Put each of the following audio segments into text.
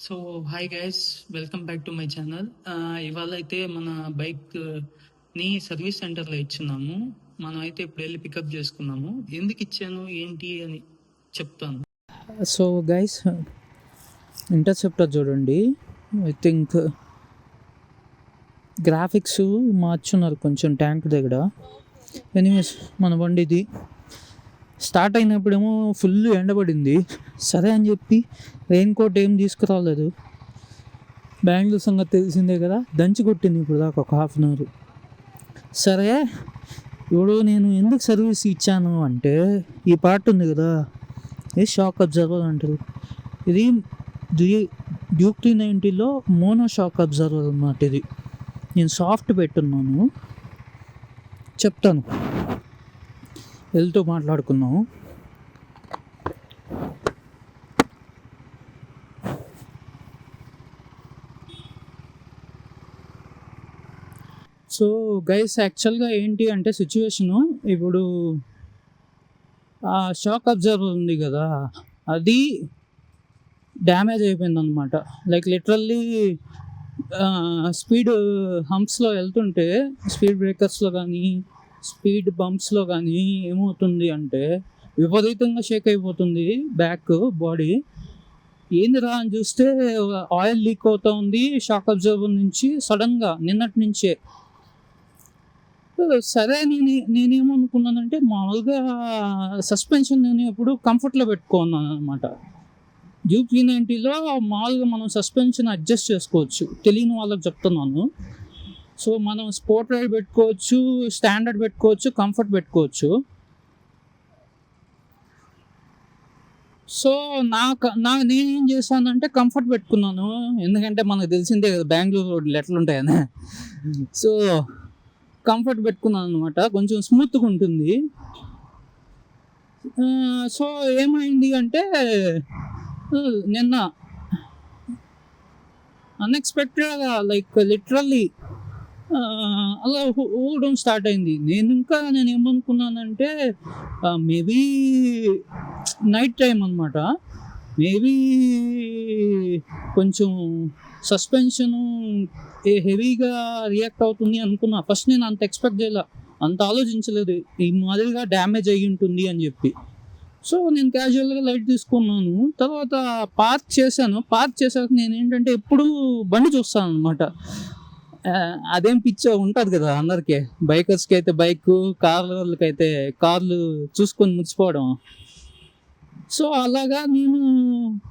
So hi guys, welcome back to my channel. ఇవాళ అయితే మన బైక్ ని సర్వీస్ సెంటర్లో ఇచ్చున్నాము. మనం అయితే ఇప్పుడు వెళ్ళి పికప్ చేసుకున్నాము. ఎందుకు ఇచ్చాను ఏంటి అని చెప్తాను. సో గైస్, ఇంటర్సెప్టర్ చూడండి. ఐ థింక్ గ్రాఫిక్స్ మార్చున్నారు కొంచెం ట్యాంక్ దగ్గర. ఎనీవేస్, మన బండి ఇది స్టార్ట్ అయినప్పుడేమో ఫుల్ ఎండబడింది. సరే అని చెప్పి రెయిన్ కోట్ ఏం తీసుకురాలేదు. బెంగళూరు సంగతి తెలిసిందే కదా, దంచి కొట్టింది ఇప్పుడు దాకా ఒక హాఫ్ అన్ అవర్. సరే, ఇప్పుడు నేను ఎందుకు సర్వీస్ ఇచ్చాను అంటే, ఈ పార్ట్ ఉంది కదా, ఇది షాక్ అబ్జర్వర్ అంటారు. ఇది డ్యూక్ 390లో మోనో షాక్ అబ్జర్వర్ అన్నమాట. ఇది నేను సాఫ్ట్ పెట్టున్నాను, చెప్తాను, వెళ్తూ మాట్లాడుకున్నాము. సో గైస్, యాక్చువల్గా ఏంటి అంటే సిచ్యువేషను, ఇప్పుడు ఆ షాక్ అబ్జర్వర్ ఉంది కదా, అది డ్యామేజ్ అయిపోయింది అనమాట. లైక్ లిటరల్లీ స్పీడ్ హంప్స్లో వెళ్తుంటే, స్పీడ్ బ్రేకర్స్లో కానీ స్పీడ్ బంప్స్లో కానీ ఏమవుతుంది అంటే విపరీతంగా షేక్ అయిపోతుంది బ్యాక్ బాడీ. ఏందిరా అని చూస్తే ఆయిల్ లీక్ అవుతూ ఉంది షాక్ అబ్జర్వర్ నుంచి సడన్గా, నిన్నటి నుంచే. సరే, నేనేమనుకున్నానంటే మామూలుగా సస్పెన్షన్ నేను ఎప్పుడు కంఫర్ట్లో పెట్టుకున్నాను అనమాట. డ్యూక్ 390లో మామూలుగా మనం సస్పెన్షన్ అడ్జస్ట్ చేసుకోవచ్చు, తెలియని వాళ్ళకి చెప్తున్నాను. సో మనం స్పోర్ట్ రైడ్ పెట్టుకోవచ్చు, స్టాండర్డ్ పెట్టుకోవచ్చు, కంఫర్ట్ పెట్టుకోవచ్చు. సో నేనేం చేశానంటే కంఫర్ట్ పెట్టుకున్నాను, ఎందుకంటే మనకు తెలిసిందే కదా బెంగళూరు రోడ్లు ఎట్లుంటాయని. సో కంఫర్ట్ పెట్టుకున్నాను అనమాట, కొంచెం స్మూత్గా ఉంటుంది. సో ఏమైంది అంటే, నిన్న అన్ఎక్స్పెక్టెడ్గా లైక్ లిటరల్లీ అలా ఊగడం స్టార్ట్ అయింది. నేను ఏమనుకున్నానంటే మేబీ నైట్ టైం అనమాట, మేబీ కొంచెం సస్పెన్షను హెవీగా రియాక్ట్ అవుతుంది అనుకున్నా. ఫస్ట్ నేను అంత ఎక్స్పెక్ట్ చేయలే, అంత ఆలోచించలేదు ఈ మాదిరిగా డ్యామేజ్ అయ్యి ఉంటుంది అని చెప్పి. సో నేను క్యాజువల్గా లైట్ తీసుకున్నాను. తర్వాత పార్క్ చేశాక నేను ఏంటంటే ఎప్పుడు బండి చూస్తాను అనమాట. అదేం పిచ్చో ఉంటుంది కదా అందరికీ, బైకర్స్కి అయితే బైక్, కార్లకి అయితే కార్లు చూసుకొని ముచ్చిపోవడం. సో అలాగా నేను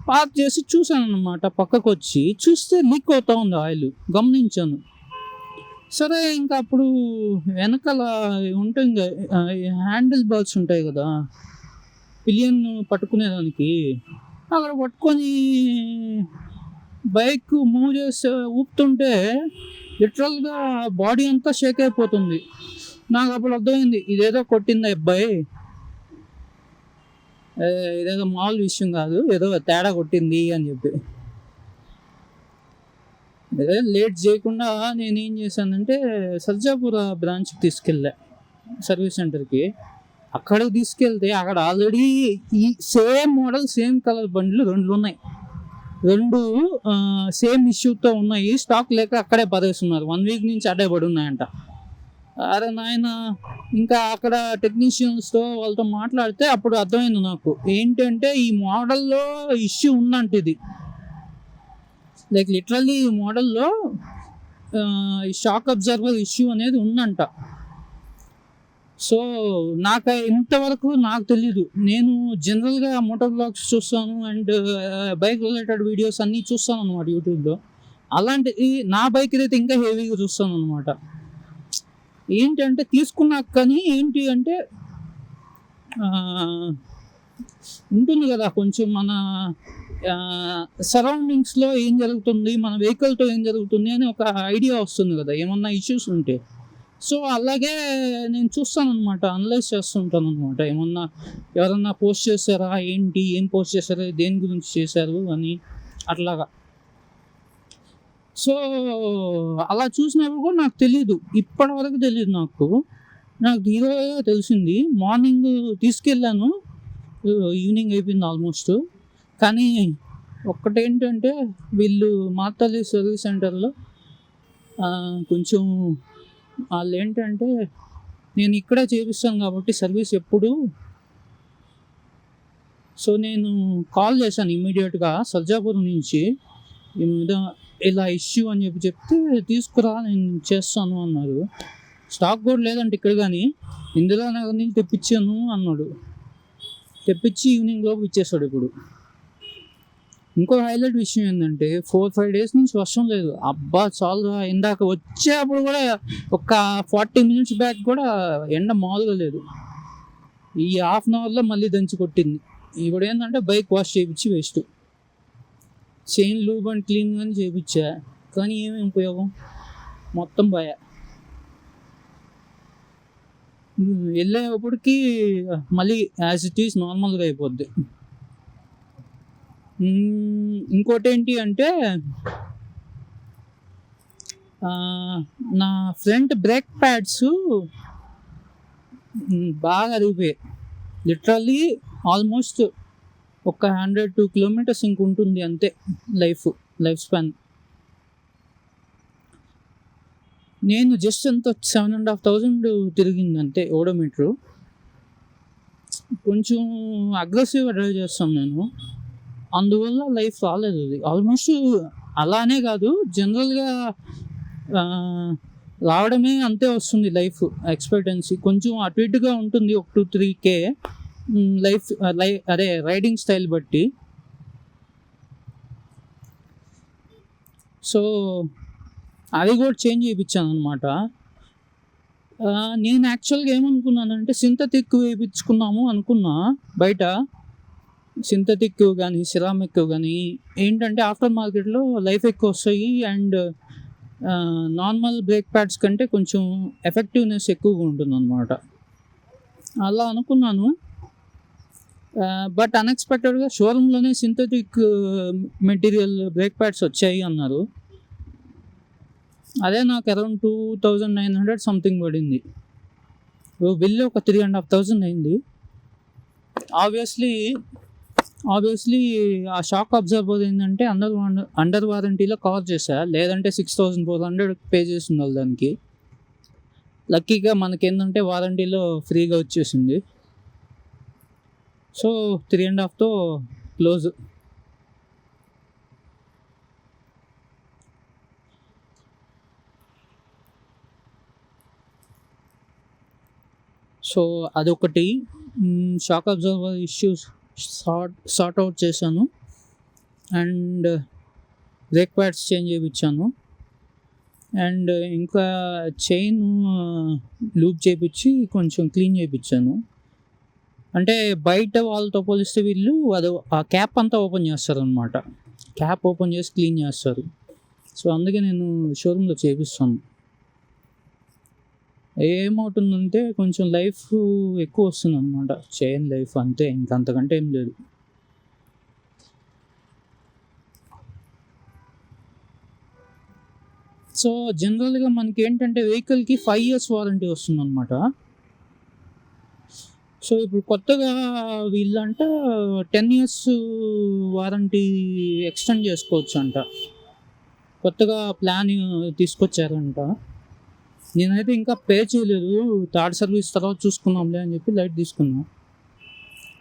పార్క్ చేసి చూశాను అనమాట. పక్కకు వచ్చి చూస్తే లీక్ అవుతూ ఉంది ఆయిల్, గమనించాను. సరే, ఇంకా అప్పుడు వెనకాల ఉంటుంది హ్యాండిల్ బాల్స్ ఉంటాయి కదా, పిలియన్ పట్టుకునేదానికి, అక్కడ పట్టుకొని బైక్ మూవ్ చేసి ఊపుతుంటే లిటరల్గా బాడీ అంతా షేక్ అయిపోతుంది. నాకు అప్పుడు అర్థమైంది, ఇదేదో కొట్టింది అబ్బాయి, ఇదేదో మామూలు విషయం కాదు, ఏదో తేడా కొట్టింది అని చెప్పి. లేట్ చేయకుండా నేనేం చేశానంటే సర్జాపుర బ్రాంచ్కి తీసుకెళ్ళా, సర్వీస్ సెంటర్కి. అక్కడికి తీసుకెళ్తే అక్కడ ఆల్రెడీ ఈ సేమ్ మోడల్ సేమ్ కలర్ బండ్లు రెండు ఉన్నాయి, రెండు సేమ్ ఇష్యూతో ఉన్నాయి. స్టాక్ లేక అక్కడే పడేస్తున్నారు, 1 వీక్ నుంచి అడ్డే పడి ఉన్నాయంట. అరే నాయన, ఇంకా అక్కడ టెక్నీషియన్స్తో వాళ్ళతో మాట్లాడితే అప్పుడు అర్థమైంది నాకు ఏంటంటే ఈ మోడల్లో ఇష్యూ ఉందంట. ఇది లైక్ లిటరల్లీ ఈ మోడల్లో ఈ షాక్ అబ్జర్వర్ ఇష్యూ అనేది ఉందంట. సో ఇంతవరకు నాకు తెలీదు. నేను జనరల్గా మోటార్ బ్లాగ్స్ చూస్తాను అండ్ బైక్ రిలేటెడ్ వీడియోస్ అన్నీ చూస్తాను అనమాట యూట్యూబ్లో. అలాంటిది నా బైక్ అయితే ఇంకా హెవీగా చూస్తాను అనమాట. ఏంటంటే తీసుకున్నాక కానీ ఏంటి అంటే ఉంటుంది కదా కొంచెం మన సరౌండింగ్స్లో ఏం జరుగుతుంది, మన వెహికల్తో ఏం జరుగుతుంది అని ఒక ఐడియా వస్తుంది కదా ఏమన్నా ఇష్యూస్ ఉంటే. సో అలాగే నేను చూస్తాను అనమాట, అనలైజ్ చేస్తుంటాను అనమాట. ఏమన్నా ఎవరన్నా పోస్ట్ చేశారా, ఏం పోస్ట్ చేశారు, దేని గురించి చేశారు అని అట్లాగా. సో అలా చూసినప్పుడు కూడా నాకు తెలీదు, ఇప్పటివరకు తెలియదు నాకు ఈరోజు తెలిసింది. మార్నింగ్ తీసుకెళ్ళాను, ఈవినింగ్ అయిపోయింది ఆల్మోస్ట్. కానీ ఒక్కటేంటంటే వీళ్ళు మార్తాలి సర్వీస్ సెంటర్‌లో కొంచెం ఆళ్ళేంటంటే నేను ఇక్కడే చేపిస్తాను కాబట్టి సర్వీస్ ఎప్పుడు. సో, నేను కాల్ చేశాను ఇమ్మీడియేట్‌గా సర్జాపురం నుంచి. ఈ మీద ఇలా ఇష్యూ అని చెప్తే తీసుకురా నేను చేస్తాను అన్నారు. స్టాక్ కూడా లేదంట ఇక్కడ గాని. ఇందిరానగర్ నుంచి తెప్పించాను అన్నాడు. తెప్పించి ఈవినింగ్ లోపు ఇచ్చేసాడు ఇప్పుడు. ఇంకో హైలైట్ విషయం ఏందంటే 4, 5 డేస్ నుంచి వర్షం లేదు. అబ్బా! చాలురా ఇందాక వచ్చేప్పుడు కూడా ఒక 40 మినిట్స్ బ్యాక్ కూడా ఎండ మామూలుగా లేదు. ఈ హాఫ్ అన్ అవర్‌లో మళ్ళీ దంచి కొట్టింది. ఇప్పుడేందంటే బైక్ వాష్ చేపిచ్చి waste. Chain lube and clean గాని చేపిచ్చా. కానీ ఏమి ఉపయోగం? మొత్తం పాయే. ఎళ్ళేటప్పటికి మళ్ళీ యాజ్ ఇట్ ఈజ్ నార్మల్‌గా అయిపోద్ది. ఇంకోటేంటి అంటే నా ఫ్రంట్ బ్రేక్ ప్యాడ్స్ బాగా అరిగిపోయాయి. లిటరల్లీ ఆల్మోస్ట్ ఒక 102 కిలోమీటర్స్ ఇంకుంటుంది అంతే లైఫ్ స్పాన్. నేను జస్ట్ ఎంత 7,500 తిరిగింది అంతే ఓడోమీటరు. కొంచెం అగ్రెసివ్‌గా డ్రైవ్ చేస్తాను నేను. అందువల్ల లైఫ్ రాలేదు అది. ఆల్మోస్ట్ అలానే కాదు జనరల్‌గా ఆహ్, రావడమే అంతే వస్తుంది లైఫ్ ఎక్స్‌పెక్టెన్సీ. కొంచెం అటు ఇటుగా ఉంటుంది ఒక 2, 3K లైఫ్ అదే రైడింగ్ స్టైల్ బట్టి. సో, అది కూడా చేంజ్ చేపిచ్చాననమాట. నేను యాక్చువల్‌గా ఏమనుకున్నానంటే సింథటిక్ వేపిచ్చుకుందాము అనుకున్నా బయట. సింథటిక్ గానీ, సిరామిక్ గానీ ఏంటంటే ఆఫ్టర్ మార్కెట్‌లో లైఫ్ ఎక్కువొస్తాయి అండ్ నార్మల్ బ్రేక్ ప్యాడ్స్ కంటే కొంచెం ఎఫెక్టివ్‌నెస్ ఎక్కువగా ఉంటుందనమాట. అలా అనుకున్నాను. బట్ అన్‌ఎక్స్‌పెక్టెడ్‌గా షోరూమ్‌లోనే సింథటిక్ మెటీరియల్ బ్రేక్ ప్యాడ్స్ వచ్చాయి అన్నారు. అదే నాకు అరౌండ్ 2,900 సంథింగ్ పడింది. బిల్ ఒక 3,500 అయింది. ఆబ్వియస్లీ ఆ షాక్ అబ్జర్వర్ ఏంటంటే అండర్ వారంటీలో కవర్ చేశా. లేదంటే 6,400 పే చేసి ఉండాలి దానికి. లక్కీగా మనకేందంటే వారంటీలో ఫ్రీగా వచ్చేసింది. సో 3.5తో క్లోజ్. సో అదొకటి. Shock absorber issues sort out చేశాను. అండ్ బ్రేక్ ప్యాడ్స్ చేంజ్ చేపిచ్చాను. అండ్ ఇంకా చైన్ లూప్ చేపిచ్చి కొంచెం క్లీన్ చేపిచ్చాను. అంటే బయట వాళ్ళతో పోలిస్తే వీళ్ళు ఆ క్యాప్ అంతా ఓపెన్ చేస్తారనమాట. క్యాప్ ఓపెన్ చేసి క్లీన్ చేస్తారు. సో అందుకే నేను షోరూమ్‌లో చేపిస్తాను. ఏమవుతుందంటే కొంచెం లైఫ్ ఎక్కువ వస్తుందనమాట. చైన్ లైఫ్ అంతే ఇంకంతకంటే ఏం లేదు. సో జనరల్‌గా మనకేంటంటే వెహికల్‌కి 5 ఇయర్స్ వారంటీ వస్తుందనమాట. సో ఇప్పుడు కొత్తగా వీళ్ళంట 10 ఇయర్స్ వారంటీ ఎక్స్టెండ్ చేసుకోవచ్చంట. కొత్తగా ప్లాన్ తీసుకొచ్చారంట. నేనైతే ఇంకా పే చేయలేదు. థర్డ్ సర్వీస్ తర్వాత చూసుకుందాంలే అని చెప్పి లైట్ తీసుకున్నా.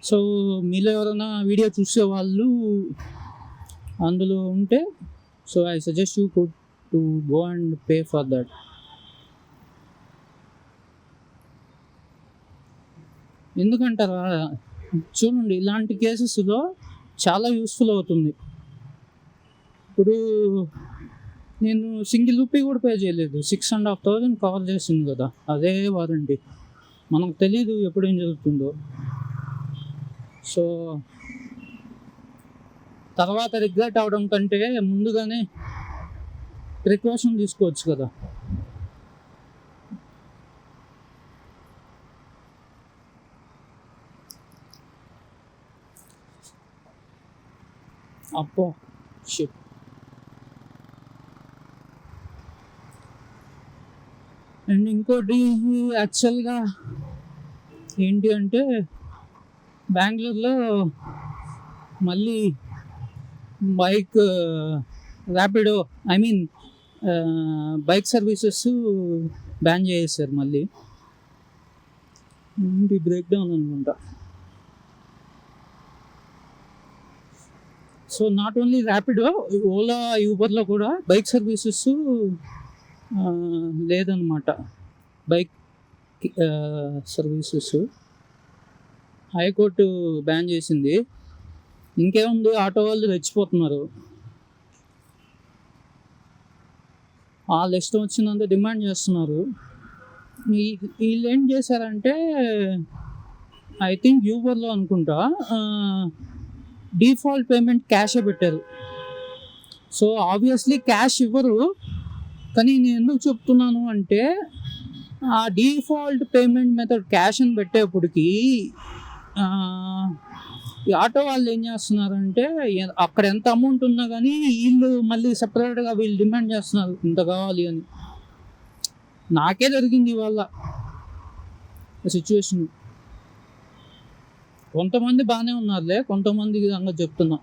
సో మీలో ఎవరైనా వీడియో చూసేవాళ్ళు అందులో ఉంటే so I suggest you to go and pay for that. ఎందుకంటారా? చూడండి ఇలాంటి కేసెస్‌లో చాలా యూస్‌ఫుల్ అవుతుంది. ఇప్పుడు నేను సింగిల్ రూపీ కూడా పే చేయలేదు. 6,500 కవర్ చేసింది కదా! అదే వారంటీ. మనకు తెలీదు ఎప్పుడేం జరుగుతుందో. సో తర్వాత రిగ్రెట్ అవ్వడం కంటే ముందుగానే ప్రికాషన్ తీసుకోవచ్చు కదా! అబ్బో! షిట్. అండ్ ఇంకోటి యాక్చువల్‌గా ఏంటి అంటే బెంగుళూరులో మళ్ళీ bike Rapido I mean bike services ban చేసేసారు మళ్ళీ. ఇది బ్రేక్ డౌన్ అనుకుంటా. So not only Rapido, Ola యూబర్లో కూడా బైక్ సర్వీసెస్ లేదనమాట. బైక్ సర్వీసెస్ హైకోర్టు బ్యాన్ చేసింది. ఇంకేముంది, ఆటో వాళ్ళు రెచ్చిపోతున్నారు. వాళ్ళు ఇష్టం వచ్చినంత డిమాండ్ చేస్తున్నారు. వీళ్ళు ఏం చేశారంటే ఐ థింక్ యూబర్లో అనుకుంటా డిఫాల్ట్ పేమెంట్ క్యాషే పెట్టారు. సో ఆబ్వియస్లీ క్యాష్ ఇవ్వరు. కానీ నేను ఎందుకు చెప్తున్నాను అంటే ఆ డిఫాల్ట్ పేమెంట్ మెథడ్ క్యాష్ అని పెట్టేప్పటికి ఈ ఆటో వాళ్ళు ఏం చేస్తున్నారంటే అక్కడ ఎంత అమౌంట్ ఉన్నా కానీ వీళ్ళు మళ్ళీ సపరేట్గా వీళ్ళు డిమాండ్ చేస్తున్నారు ఇంత కావాలి అని. నాకే జరిగింది ఇవాళ సిచ్యువేషన్. కొంతమంది బాగానే ఉన్నారులే, కొంతమంది విధంగా చెప్తున్నా.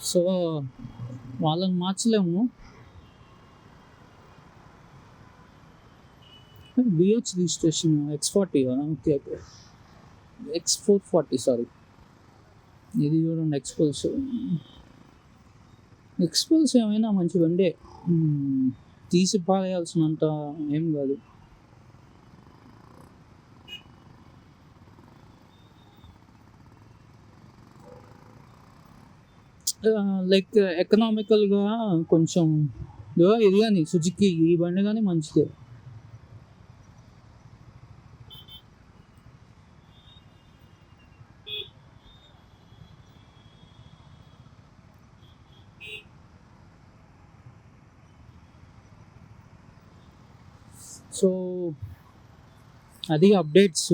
సో వాళ్ళని మార్చలేము. BH registration X40, okay okay, X440 sorry. ఇది చూడండి ఎక్స్పల్స్ ఏమైనా మంచి బండే, తీసి పారేయాల్సినంత ఏం కాదు. లైక్ ఎకనామికల్గా కొంచెం ఇది కానీ సుజుకి ఈ బండి కానీ మంచిదే. సో అది అప్డేట్స్.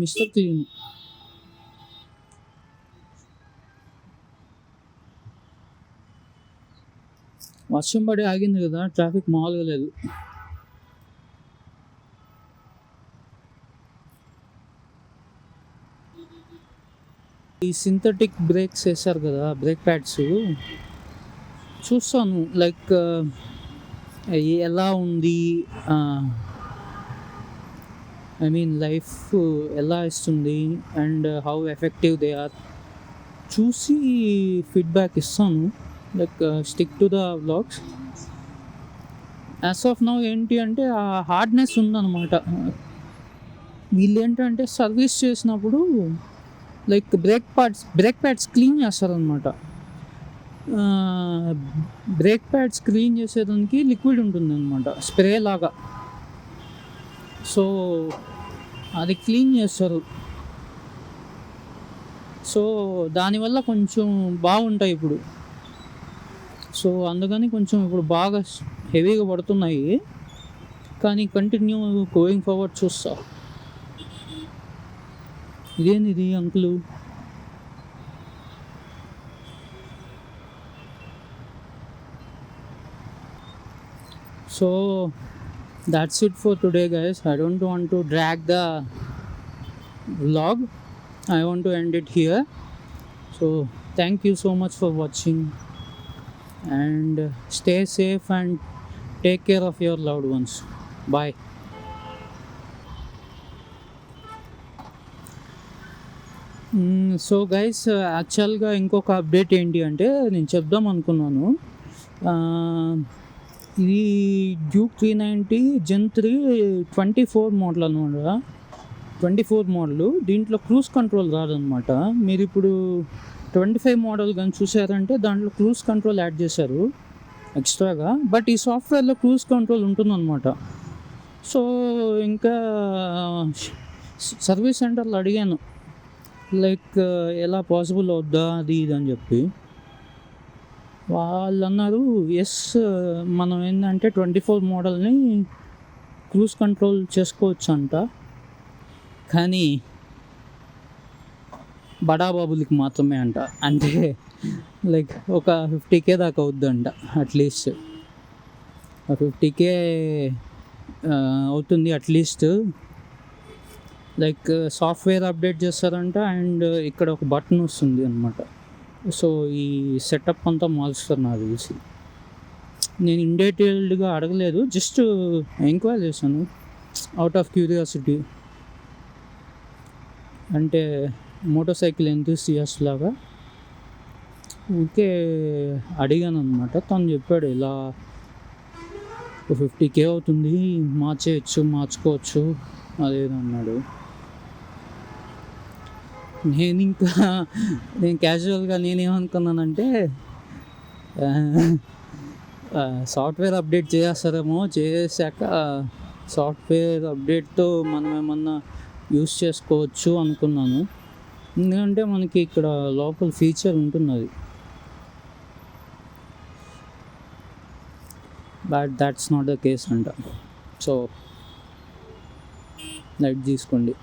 మిస్టర్ క్లీన్ వర్షం పడి ఆగింది కదా, ట్రాఫిక్ మామూలుగా లేదు. ఈ సింథటిక్ బ్రేక్స్ వేసారు కదా, బ్రేక్ ప్యాడ్స్ చూస్తాను లైక్ ఎలా ఉంది, ఐ మీన్ లైఫ్ ఎలా ఇస్తుంది and how effective they are చూసి ఫీడ్బ్యాక్ ఇస్తాను. Like stick to the vlogs. As of now ఏంటి అంటే ఆ హార్డ్నెస్ ఉందన్నమాట. వీళ్ళు ఏంటంటే సర్వీస్ చేసినప్పుడు లైక్ బ్రేక్ ప్యాడ్స్ క్లీన్ చేస్తారనమాట. బ్రేక్ ప్యాడ్స్ క్లీన్ చేసేదానికి లిక్విడ్ ఉంటుంది అనమాట, స్ప్రే లాగా. సో అది క్లీన్ చేస్తారు. సో దానివల్ల కొంచెం బాగుంటాయి ఇప్పుడు. సో అందుకని కొంచెం ఇప్పుడు బాగా హెవీగా పడుతున్నాయి. కానీ కంటిన్యూ గోయింగ్ ఫార్వర్డ్ చూస్తా. ఇదేంది uncle? So that's it for today guys. I don't want to drag the vlog. I want to end it here. So thank you so much for watching and stay safe and take care of your loved ones. Bye. So guys, యాక్చువల్గా ఇంకొక update ఏంటి అంటే నేను చెప్దాం అనుకున్నాను. ఇది Duke 390 Gen 3 24 model అనమాట. 24 model. దీంట్లో క్రూజ్ కంట్రోల్ రాదనమాట. మీరు ఇప్పుడు 25 మోడల్ కానీ చూసారంటే దాంట్లో క్రూజ్ కంట్రోల్ యాడ్ చేశారు ఎక్స్ట్రాగా. బట్ ఈ సాఫ్ట్వేర్లో క్రూజ్ కంట్రోల్ ఉంటుందన్నమాట. సో ఇంకా సర్వీస్ సెంటర్లో అడిగాను లైక్ ఎలా పాసిబుల్ అవుద్దా అది ఇది అని చెప్పి. వాళ్ళు అన్నారు ఎస్, మనం ఏంటంటే 24 మోడల్ని క్రూజ్ కంట్రోల్ చేసుకోవచ్చు అంట, కానీ బడాబాబులకి మాత్రమే అంట. అంటే లైక్ ఒక 50K దాకా అవుద్దంట అట్లీస్ట్. 50K అవుతుంది అట్లీస్ట్. లైక్ సాఫ్ట్వేర్ అప్డేట్ చేస్తారంట అండ్ ఇక్కడ ఒక బటన్ వస్తుంది అనమాట. సో ఈ సెటప్ అంతా మారుస్తారు నాకు తెలిసి. నేను ఇన్ డీటెయిల్డ్గా అడగలేదు, జస్ట్ ఎంక్వైరీ చేశాను అవుట్ ఆఫ్ క్యూరియాసిటీ. అంటే మోటార్ సైకిల్ ఎంతూసియాస్ట్ లాగా ఊరికే అడిగాను అనమాట. తను చెప్పాడు ఇలా 50K అవుతుంది, మార్చుకోవచ్చు అదేదన్నాడు. నేను క్యాజువల్గా నేనేమనుకున్నానంటే సాఫ్ట్వేర్ అప్డేట్ చేసేస్తారేమో, చేసాక సాఫ్ట్వేర్ అప్డేట్తో మనం ఏమన్నా యూస్ చేసుకోవచ్చు అనుకున్నాను. ఎందుకంటే మనకి ఇక్కడ లోపల ఫీచర్ ఉంటున్నది. But that's not the case అంట. సో లైట్ తీసుకోండి.